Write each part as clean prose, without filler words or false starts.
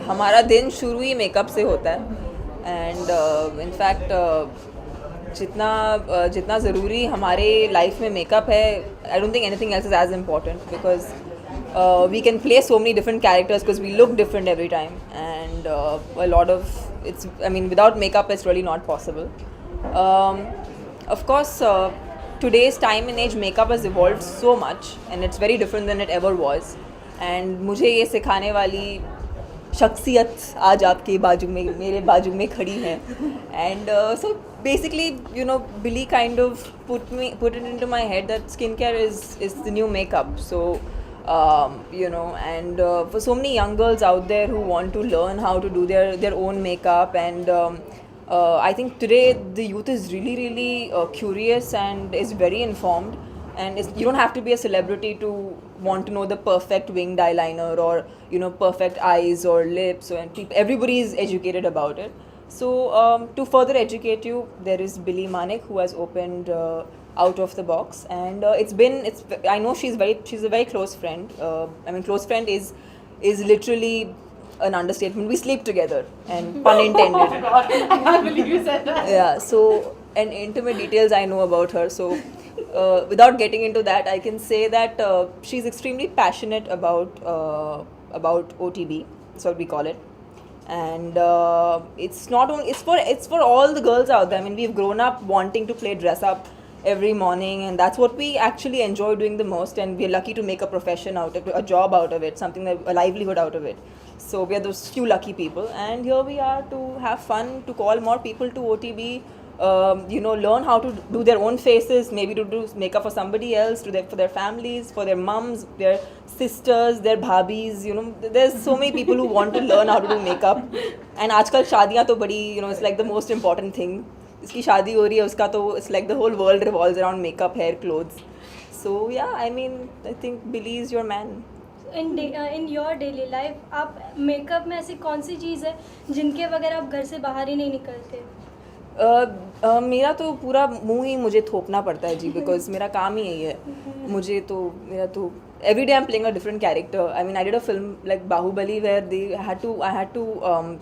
हमारा दिन शुरू ही मेकअप से होता है एंड इनफैक्ट जितना ज़रूरी हमारे लाइफ में मेकअप है, I don't think anything else is as important because we can play so many different characters because we look different every time and a lot of it's I mean without makeup it's really not possible. Of course, today's time and age, makeup has evolved so much and it's very different than it ever was. And मुझे ये सिखाने वाली शख्सियत आज आपके बाजू में मेरे बाजू में खड़ी है. And so basically, Billy kind of put it into my head that skincare is the new makeup. So and for so many young girls out there who want to learn how to do their own makeup and I think today the youth is really curious and is very informed, and you don't have to be a celebrity to want to know the perfect winged eyeliner or perfect eyes or lips, and everybody is educated about it. So to further educate you, there is Billy Manik, who has opened out of the box, and I know she's a very close friend. I mean, close friend is literally an understatement. We sleep together, and pun intended. Oh my god, I can't believe you said that. Yeah, so and intimate details I know about her. So without getting into that, I can say that she's extremely passionate about OTB. That's what we call it. And it's not only it's for all the girls out there. I mean, we've grown up wanting to play dress up every morning, and that's what we actually enjoy doing the most, and we're lucky to make a profession out of it, a job out of it, a livelihood out of it. So we are those few lucky people, and here we are to have fun, to call more people to OTB, learn how to do their own faces, maybe to do makeup for somebody else, for their families, for their mums, their sisters, their bhabis. There's so many people who want to learn how to do makeup. And आजकल शादियाँ तो बड़ी, it's like the most important thing. इसकी शादी हो रही है, उसका तो it's like the whole world revolves around makeup, hair, clothes. So yeah, I mean, I think Billy is your man. In your daily life आप मेकअप में ऐसी कौन सी चीज़ है जिनके बगैर आप घर से बाहर ही नहीं निकलते? मेरा तो पूरा मुंह ही मुझे थोपना पड़ता है जी, बिकॉज मेरा काम ही यही है. मेरा तो every day I'm playing a different character. I mean, I did a film like Bahubali where I had to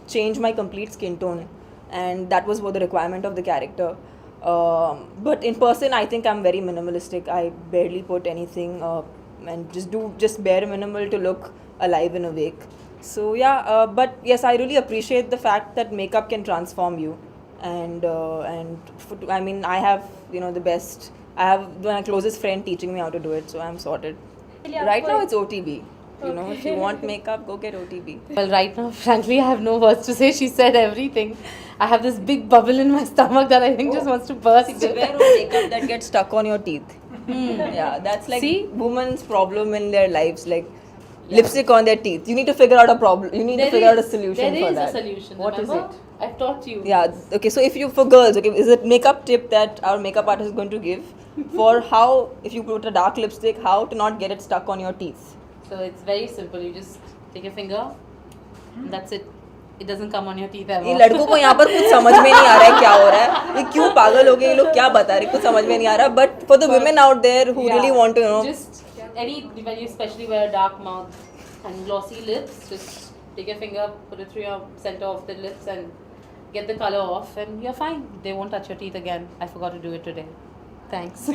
change my complete skin tone, and that was the requirement of the character. But in person, I think I'm very minimalistic. I barely put anything and just bare minimal to look alive and awake. So yeah, but yes, I really appreciate the fact that makeup can transform you, and I mean, I have the best. I have my closest friend teaching me how to do it, so I'm sorted. Right now it's OTB. If you want makeup, go get OTB. Well, right now, frankly, I have no words to say. She said everything. I have this big bubble in my stomach that I think just wants to burst. Beware of makeup that gets stuck on your teeth. Yeah, that's like women's problem in their lives, like lipstick on their teeth. You need to figure out a problem. You need to figure out a solution for that. There is a solution. What is remember? it? I've taught you. Yeah. Okay. So for girls, okay, is it makeup tip that our makeup artist is going to give for how, if you put a dark lipstick, how to not get it stuck on your teeth? So it's very simple. You just take your finger. And that's it. It doesn't come on your teeth ever. ये लड़कों को यहाँ पर कुछ समझ में नहीं आ रहा है क्या हो रहा है, ये क्यों पागल हो गए, ये लोग क्या बता रहे, कुछ समझ में नहीं आ रहा. But for the women out there who really want to just when you especially wear a dark mouth and glossy lips, just take your finger, put it through your center of the lips and get the color off, and you're fine. They won't touch your teeth again. I forgot to do it today. Thanks.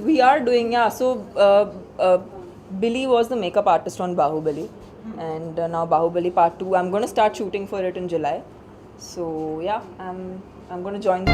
We are doing, yeah. So Billy was the makeup artist on Bahubali, and now Bahubali Part 2. I'm going to start shooting for it in July. So yeah, I'm going to join.